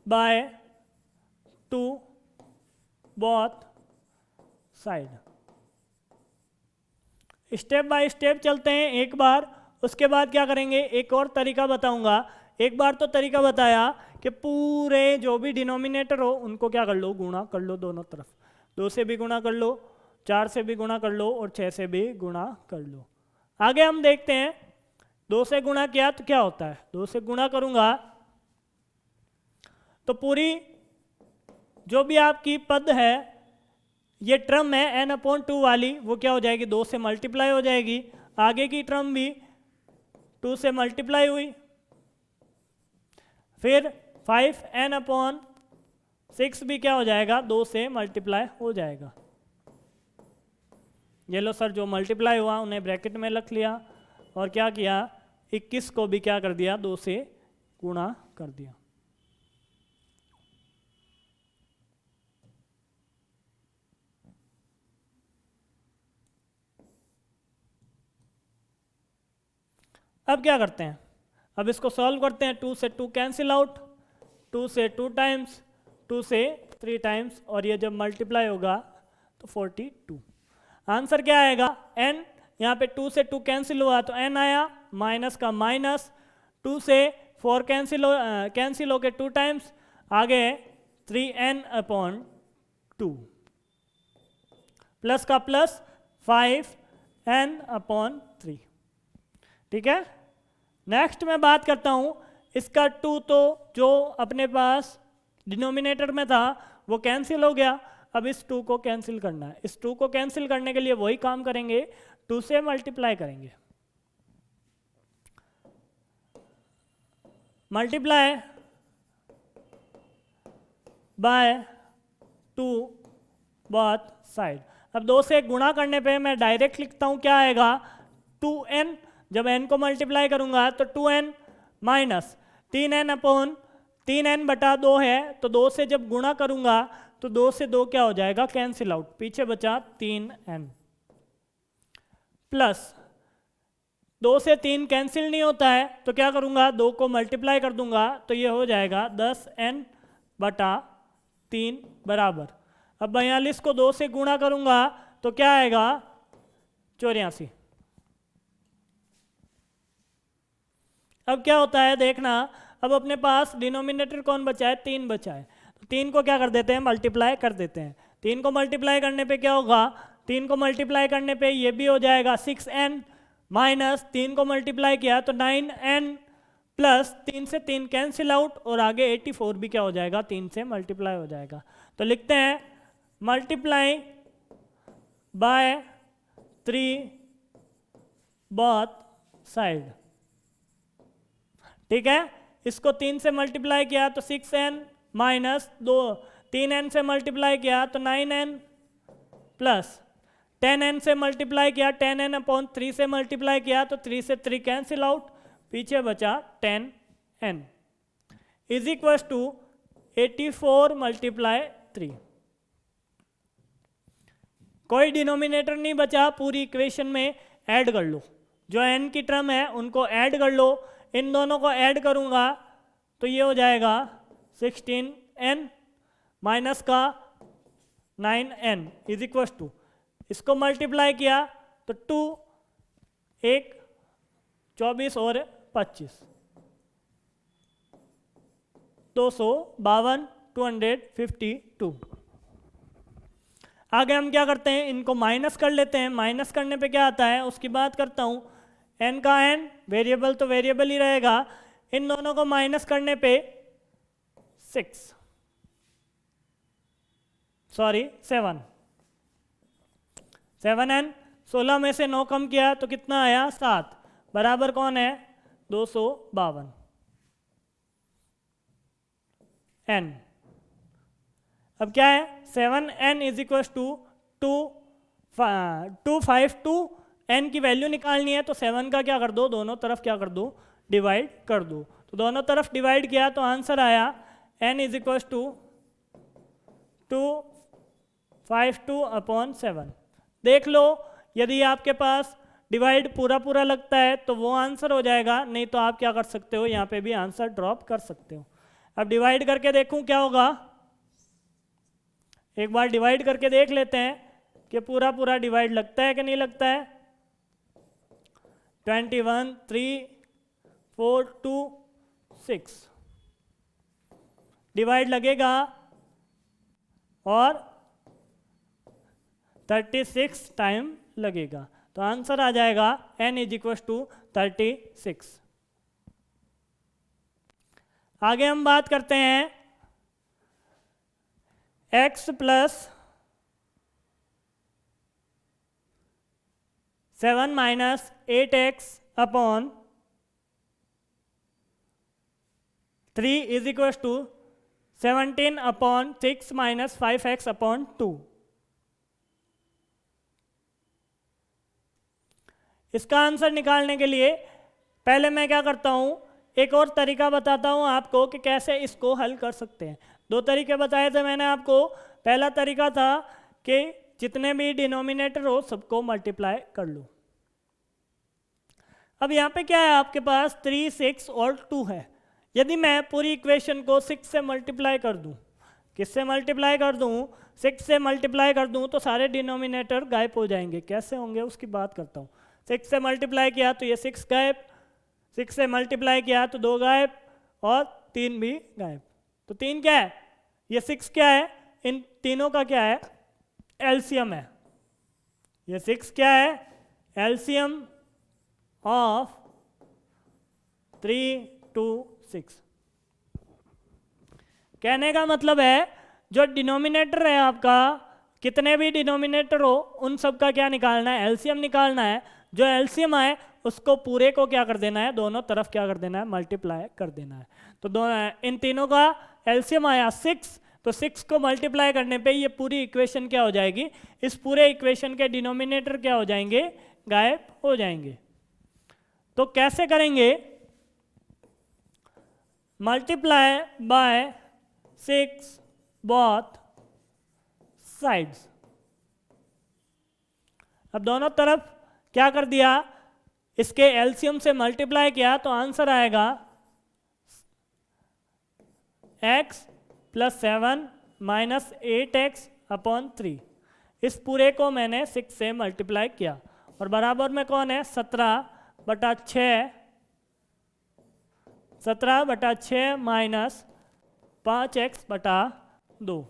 S1: by 2 both side. Step by step चलते हैं एक बार, उसके बाद क्या करेंगे, एक और तरीका बताऊंगा। एक बार तो तरीका बताया कि पूरे जो भी डिनोमिनेटर हो उनको क्या कर लो, गुणा कर लो दोनों तरफ। 2 से भी गुणा कर लो, 4 से भी गुणा कर लो और 6 से भी गुणा कर लो। आगे हम देखते हैं, 2 से गुणा किया तो क्या होता है, 2 से गुणा करूंगा तो पूरी जो भी आपकी पद है, ये टर्म है n/2 वाली, वो क्या हो जाएगी, 2 से मल्टीप्लाई हो जाएगी। आगे की टर्म भी 2 से मल्टीप्लाई हुई, फिर 5n/6 भी क्या हो जाएगा, 2 से मल्टीप्लाई हो जाएगा। ये लो सर, जो मल्टीप्लाई हुआ उन्हें ब्रैकेट में रख लिया और क्या किया, 21 को भी क्या कर दिया, 2 से गुणा कर दिया। अब क्या करते हैं, अब इसको सॉल्व करते हैं। 2 से 2 कैंसिल आउट, 2 से 2 टाइम्स, 2 से 3 टाइम्स, और ये जब मल्टीप्लाई होगा तो 42। आंसर क्या आएगा, n। यहाँ पे 2 से 2 कैंसिल हुआ तो n आया, माइनस का माइनस, 2 से 4 कैंसिल हो के 2 टाइम्स, आगे 3n/2, प्लस का प्लस 5n/3। ठीक है। नेक्स्ट मैं बात करता हूँ, इसका 2 तो जो अपने पास डिनोमिनेटर में था वो कैंसिल हो गया, अब इस 2 को कैंसिल करना है। इस 2 को कैंसिल करने के लिए वही काम करेंगे, 2 से मल्टीप्लाई करेंगे। Multiply by 2 both side. अब 2 से गुणा करने पे मैं डायरेक्ट लिखता हूँ, क्या आएगा, 2n। जब n को मल्टीप्लाई करूंगा तो 2n माइनस 3n/2 है, तो 2 से जब गुणा करूंगा तो 2 से 2 क्या हो जाएगा, कैंसिल आउट, पीछे बचा 3n, प्लस 2 से 3 कैंसिल नहीं होता है तो क्या करूंगा, 2 को मल्टीप्लाई कर दूंगा तो ये हो जाएगा 10n/3 बराबर। अब 42 को 2 से गुणा करूंगा तो क्या आएगा, 84। अब क्या होता है देखना, अब अपने पास डिनोमिनेटर कौन बचा है, 3 बचा है, तो 3 को क्या कर देते हैं, मल्टीप्लाई कर देते हैं। 3 को मल्टीप्लाई करने पे क्या होगा, 3 को मल्टीप्लाई करने पे ये भी हो जाएगा 6n, माइनस 3 को मल्टीप्लाई किया तो 9n, प्लस 3 से 3 कैंसिल आउट, और आगे 84 भी क्या हो जाएगा, 3 से मल्टीप्लाई हो जाएगा। तो लिखते हैं मल्टीप्लाई बाय 3 बोथ साइड। ठीक है, इसको 3 से मल्टीप्लाई किया तो 6n, माइनस 3n से मल्टीप्लाई किया तो 9n, प्लस 10n से मल्टीप्लाई किया, 10n/3 से मल्टीप्लाई किया तो 3 से 3 कैंसिल आउट, पीछे बचा 10n, इज इक्वल टू 84 × 3। कोई डिनोमिनेटर नहीं बचा, पूरी इक्वेशन में ऐड कर लो, जो n की टर्म है उनको ऐड कर लो। इन दोनों को ऐड करूंगा तो ये हो जाएगा 16n माइनस का 9n इज इक्वल टू, इसको मल्टीप्लाई किया तो 2 1 24 और 25 252 252। आगे हम क्या करते हैं, इनको माइनस कर लेते हैं। माइनस करने पे क्या आता है उसकी बात करता हूँ। n का n, वेरिएबल तो वेरिएबल ही रहेगा, इन दोनों को माइनस करने पे 7 7n, 16 में से 9 कम किया तो कितना आया, 7, बराबर कौन है, 252 n। अब क्या है, 7n is equal to 252, n की वैल्यू निकालनी है तो 7 का क्या कर दो, दोनों तरफ क्या कर दो, डिवाइड कर दो। तो दोनों तरफ डिवाइड किया तो आंसर आया n इज इक्वल टू 252/7। देख लो, यदि आपके पास डिवाइड पूरा पूरा लगता है तो वो आंसर हो जाएगा, नहीं तो आप क्या कर सकते हो, यहाँ पे भी आंसर ड्रॉप कर सकते हो। अब डिवाइड करके देखूं क्या होगा, एक बार डिवाइड करके देख लेते हैं कि पूरा पूरा डिवाइड लगता है कि नहीं लगता है। 21 3 4 2 6 डिवाइड लगेगा और 36 टाइम लगेगा, तो आंसर आ जाएगा n इज इक्वल टू 36। आगे हम बात करते हैं x plus 7 minus 8x upon 3 is equal to 17 upon 6 minus 5x upon 2। इसका आंसर निकालने के लिए पहले मैं क्या करता हूँ, एक और तरीका बताता हूँ आपको कि कैसे इसको हल कर सकते हैं। दो तरीके बताए थे मैंने आपको। पहला तरीका था कि जितने भी डिनोमिनेटर हो सबको मल्टीप्लाई कर लो। अब यहाँ पे क्या है, आपके पास 3, 6 और 2 है। यदि मैं पूरी इक्वेशन को 6 से मल्टीप्लाई कर दूँ, किससे मल्टीप्लाई कर दूँ, 6 से मल्टीप्लाई कर दूँ, तो सारे डिनोमिनेटर गायब हो जाएंगे। कैसे होंगे उसकी बात करता हूँ। 6 से मल्टीप्लाई किया तो ये 6 गायब, 6 से मल्टीप्लाई किया तो 2 गायब और 3 भी गायब। तो 3 क्या है, ये 6 क्या है, इन तीनों का क्या है, एलसीएम है। ये 6 क्या है, एलसीएम ऑफ 3, 2, 6। कहने का मतलब है जो डिनोमिनेटर है आपका, कितने भी डिनोमिनेटर हो उन सब का क्या निकालना है, एलसीएम निकालना है। जो एलसीएम आए उसको पूरे को क्या कर देना है, दोनों तरफ क्या कर देना है, मल्टीप्लाई कर देना है। तो दोनों इन तीनों का एलसीएम आया 6, तो 6 को मल्टीप्लाई करने पे ये पूरी इक्वेशन क्या हो जाएगी, इस पूरे इक्वेशन के डिनोमिनेटर क्या हो जाएंगे, गायब हो जाएंगे। तो कैसे करेंगे, मल्टीप्लाई बाय 6 बोथ साइड्स। अब दोनों तरफ क्या कर दिया, इसके एलसीएम से मल्टीप्लाई किया तो आंसर आएगा x plus 7 minus 8x upon 3। इस पूरे को मैंने 6 से मल्टीप्लाई किया और बराबर में कौन है, 17/6, 17/6 माइनस 5x/2।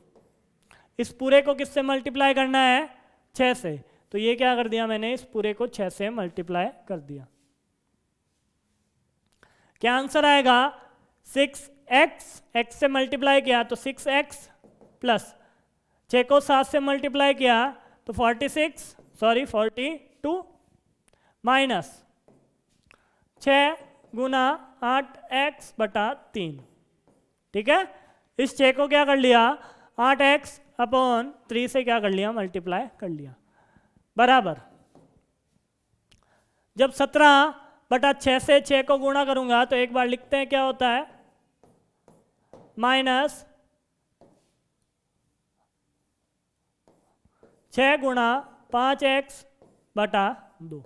S1: इस पूरे को किससे मल्टीप्लाई करना है, 6 से। तो ये क्या कर दिया मैंने, इस पूरे को 6 से मल्टीप्लाई कर दिया। क्या आंसर आएगा, 6x, x से मल्टीप्लाई किया तो 6x प्लस 6 को 7 से मल्टीप्लाई किया तो 42 माइनस 6 गुना 8x/3। ठीक है, इस 6 को क्या कर लिया, 8x अपॉन 3 से क्या कर लिया, मल्टीप्लाई कर लिया, बराबर। जब 17/6 से 6 को गुणा करूंगा तो एक बार लिखते हैं क्या होता है, माइनस 6 गुणा 5x/2।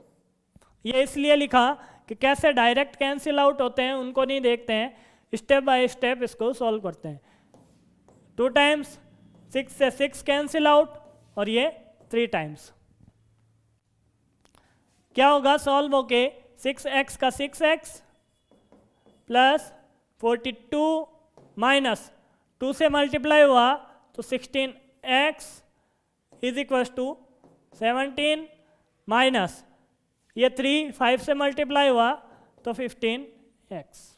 S1: ये इसलिए लिखा कि कैसे डायरेक्ट कैंसिल आउट होते हैं उनको नहीं देखते हैं, स्टेप बाय स्टेप इसको सॉल्व करते हैं। 2 टाइम्स 6 से 6 कैंसिल आउट और ये 3 टाइम्स। क्या होगा सॉल्व होके, 6x का 6x प्लस 42 माइनस 2 से मल्टीप्लाई हुआ तो 16x is equal to 17 minus ये 3 5 से मल्टीप्लाई हुआ तो 15x।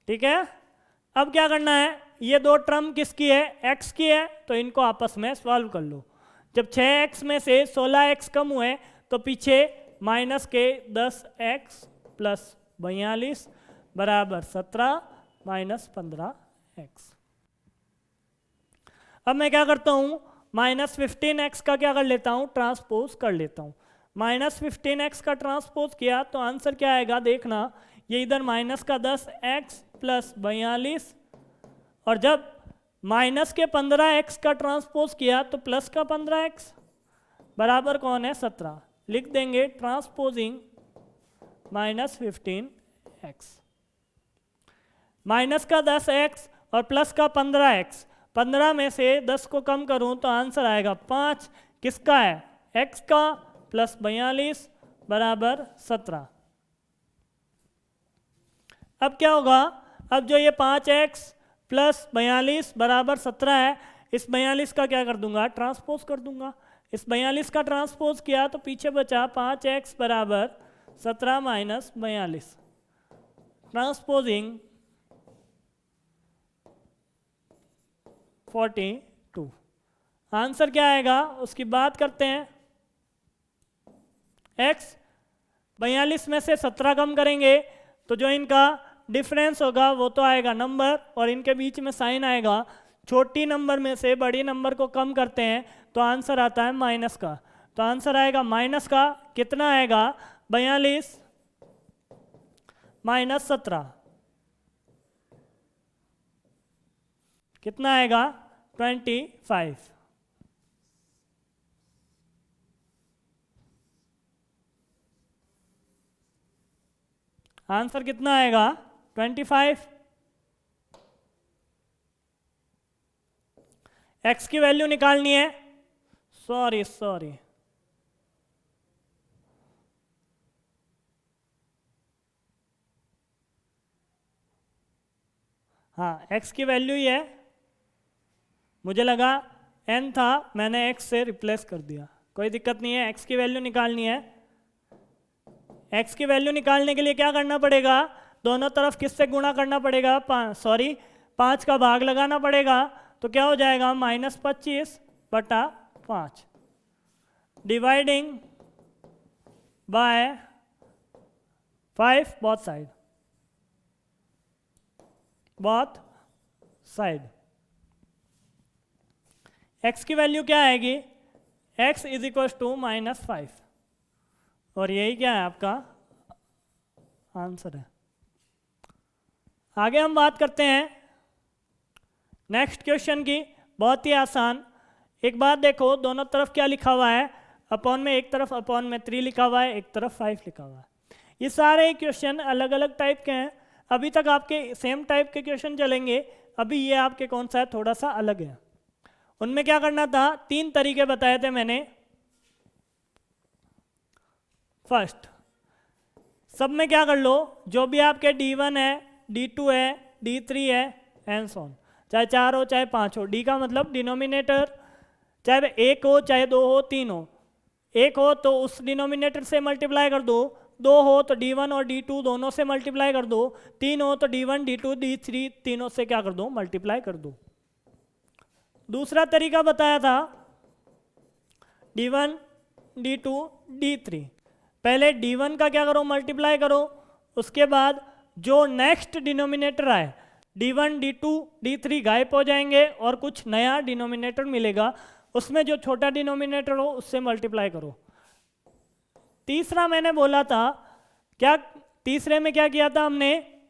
S1: ठीक है, अब क्या करना है, ये दो टर्म किसकी है, x की है, तो इनको आपस में सॉल्व कर लो। जब 6x में से 16x कम हुए तो पीछे माइनस के 10x प्लस 42 बराबर 17 माइनस 15x। अब मैं क्या करता हूँ, माइनस 15x का क्या कर लेता हूँ, ट्रांसपोज कर लेता हूँ। माइनस 15x का ट्रांसपोज किया तो आंसर क्या आएगा, देखना, ये इधर माइनस का 10x प्लस 42 और जब माइनस के 15x का ट्रांसपोज किया तो प्लस का 15x बराबर कौन है, 17। लिख देंगे ट्रांसपोजिंग माइनस 15x। माइनस का 10x और प्लस का 15x, 15 में से 10 को कम करूं तो आंसर आएगा 5। किसका है, x का, प्लस 42 बराबर 17। अब क्या होगा, अब जो ये 5x प्लस 42 बराबर 17 है, इस 42 का क्या कर दूंगा, ट्रांसपोज कर दूंगा। इस 42 का ट्रांसपोज किया तो पीछे बचा 5x बराबर 17 माइनस 42। ट्रांसपोजिंग 42। आंसर क्या आएगा उसकी बात करते हैं। x 42 में से 17 कम करेंगे तो जो इनका डिफरेंस होगा वो तो आएगा नंबर, और इनके बीच में साइन आएगा। छोटी नंबर में से बड़ी नंबर को कम करते हैं तो आंसर आता है माइनस का। तो आंसर आएगा माइनस का, कितना आएगा 42 माइनस 17, कितना आएगा 25। आंसर कितना आएगा 25। x की वैल्यू निकालनी है, सॉरी हाँ x की वैल्यू ही है, मुझे लगा n था, मैंने x से रिप्लेस कर दिया, कोई दिक्कत नहीं है। x की वैल्यू निकालनी है। x की वैल्यू निकालने के लिए क्या करना पड़ेगा, दोनों तरफ किससे गुणा करना पड़ेगा, 5 का भाग लगाना पड़ेगा। तो क्या हो जाएगा -25/5 dividing by 5 both side. x की वैल्यू क्या आएगी, x = -5, और यही क्या है आपका आंसर है। आगे हम बात करते हैं नेक्स्ट क्वेश्चन की, बहुत ही आसान। एक बात देखो, दोनों तरफ क्या लिखा हुआ है, अपॉन में एक तरफ अपॉन में 3 लिखा हुआ है, एक तरफ 5 लिखा हुआ है। ये सारे क्वेश्चन अलग अलग टाइप के हैं। अभी तक आपके सेम टाइप के क्वेश्चन चलेंगे, अभी ये आपके कौन सा है, थोड़ा सा अलग है। उनमें क्या करना था, 3 तरीके बताए थे मैंने। फर्स्ट, सब में क्या कर लो, जो भी आपके D1 है, D2 है, D3 है, एंड सो ऑन, चाहे 4 हो चाहे 5 हो। डी का मतलब डिनोमिनेटर, चाहे 1 हो चाहे 2 हो 3 हो। 1 हो तो उस डिनोमिनेटर से मल्टीप्लाई कर दो, 2 हो तो D1 और D2 दोनों से मल्टीप्लाई कर दो, 3 हो तो D1 D2 D3 तीनों से क्या कर दो, मल्टीप्लाई कर दो। दूसरा तरीका बताया था D1 D2 D3, पहले D1 का क्या करो, मल्टीप्लाई करो, उसके बाद जो नेक्स्ट डिनोमिनेटर आए D1 D2 D3 गायब हो जाएंगे और कुछ नया डिनोमिनेटर मिलेगा, उसमें जो छोटा डिनोमिनेटर हो उससे मल्टीप्लाई करो। तीसरा मैंने बोला था क्या, तीसरे में क्या किया था हमने,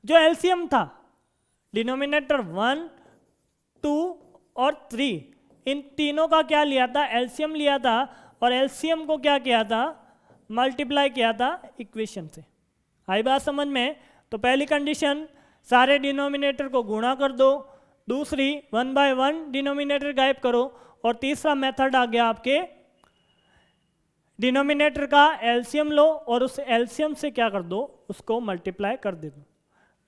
S1: जो एलसीएम था डिनोमिनेटर 1 2 और 3, इन तीनों का क्या लिया था, एलसीएम लिया था, और एलसीएम को क्या किया था, मल्टीप्लाई किया था इक्वेशन से। आई बात समझ में। तो पहली कंडीशन, सारे डिनोमिनेटर को गुणा कर दो, दूसरी 1 बाय 1 डिनोमिनेटर गायब करो, और तीसरा मेथड आ गया आपके डिनोमिनेटर का एलसीएम लो और उस एलसीएम से क्या कर दो, उसको मल्टीप्लाई कर दे दो।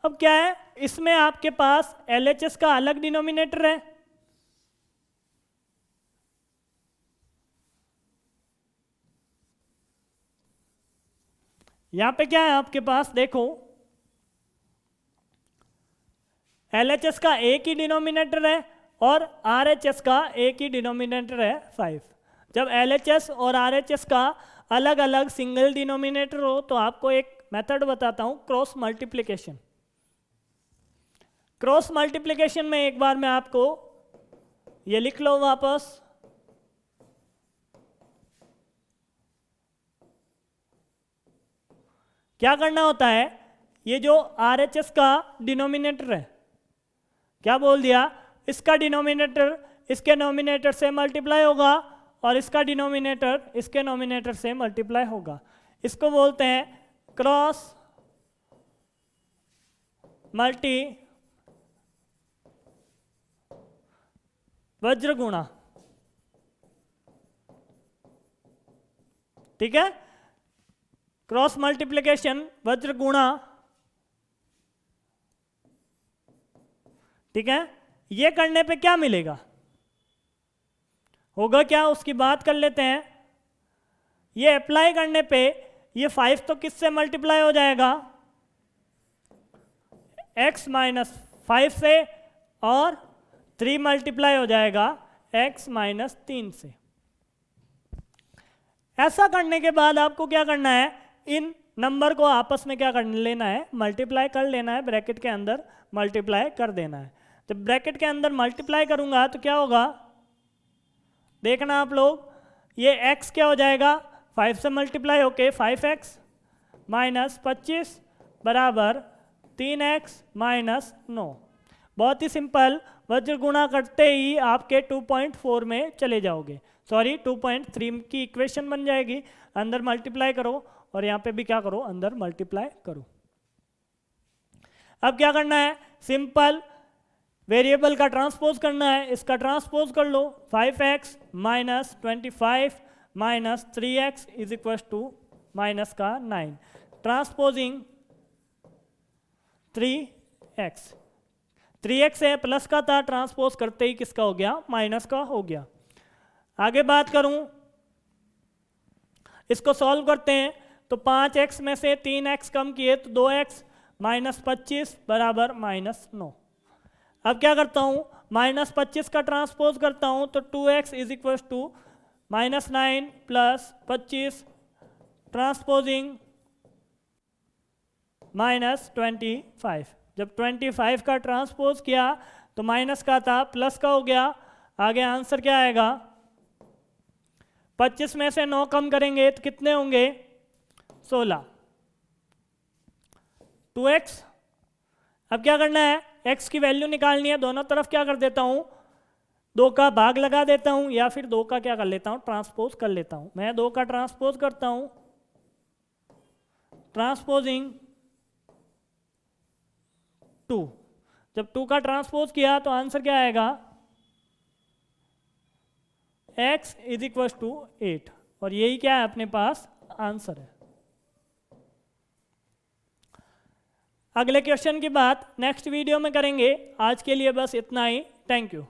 S1: अब क्या है, इसमें आपके पास एलएचएस का अलग डिनोमिनेटर है, यहां पे क्या है आपके पास, देखो एलएचएस का एक ही डिनोमिनेटर है और आरएचएस का एक ही डिनोमिनेटर है 5। जब एलएचएस और आरएचएस का अलग अलग सिंगल डिनोमिनेटर हो तो आपको एक मेथड बताता हूं, क्रॉस मल्टीप्लिकेशन। क्रॉस मल्टीप्लिकेशन में एक बार मैं आपको ये लिख लो वापस, क्या करना होता है, ये जो आरएचएस का डिनोमिनेटर है, क्या बोल दिया, इसका डिनोमिनेटर इसके नोमिनेटर से मल्टीप्लाई होगा और इसका डिनोमिनेटर इसके नोमिनेटर से मल्टीप्लाई होगा। इसको बोलते हैं क्रॉस मल्टी वज्र गुणा। ठीक है, क्रॉस मल्टीप्लिकेशन वज्र गुणा। ठीक है, ये करने पे क्या मिलेगा, होगा क्या, उसकी बात कर लेते हैं। ये अप्लाई करने पे ये 5 तो किससे मल्टीप्लाई हो जाएगा, x - 5 से, और 3 मल्टीप्लाई हो जाएगा x माइनस 3 से। ऐसा करने के बाद आपको क्या करना है, इन नंबर को आपस में क्या कर लेना है, मल्टीप्लाई कर लेना है, ब्रैकेट के अंदर मल्टीप्लाई कर देना है। जब ब्रैकेट के अंदर मल्टीप्लाई करूंगा तो क्या होगा, देखना आप लोग, ये x क्या हो जाएगा, 5 से मल्टीप्लाई होके 5x माइनस 25 बराबर 3x माइनस 9। बहुत ही सिंपल, वज्र गुणा करते ही आपके 2.4 में चले जाओगे, सॉरी 2.3 की इक्वेशन बन जाएगी। अंदर मल्टीप्लाई करो और यहाँ पे भी क्या करो, अंदर मल्टीप्लाई करो। अब क्या करना है, सिंपल वेरिएबल का ट्रांसपोज करना है, इसका ट्रांसपोज कर लो, 5x minus 25 minus 3x is equal to minus का 9, ट्रांसपोजिंग 3x है, प्लस का था, ट्रांसपोज करते ही किसका हो गया, माइनस का हो गया। आगे बात करूं, इसको सॉल्व करते हैं तो 5x में से 3x कम किए तो 2x माइनस 25 बराबर माइनस 9। अब क्या करता हूं, माइनस 25 का ट्रांसपोज करता हूं तो 2x is equal to minus 9 plus 25 transposing minus 25। जब 25 का ट्रांसपोज किया तो माइनस का था, प्लस का हो गया। आगे आंसर क्या आएगा, 25 में से 9 कम करेंगे तो कितने होंगे, 16। 2x, अब क्या करना है, x की वैल्यू निकालनी है, दोनों तरफ क्या कर देता हूं, 2 का भाग लगा देता हूं, या फिर 2 का क्या कर लेता हूं, ट्रांसपोज कर लेता हूं। मैं 2 का ट्रांसपोज करता हूं, ट्रांसपोजिंग 2। जब 2 का ट्रांसपोज किया तो आंसर क्या आएगा, x इज इक्वल टू 8, और यही क्या है अपने पास आंसर है। अगले क्वेश्चन की बात नेक्स्ट वीडियो में करेंगे, आज के लिए बस इतना ही, थैंक यू।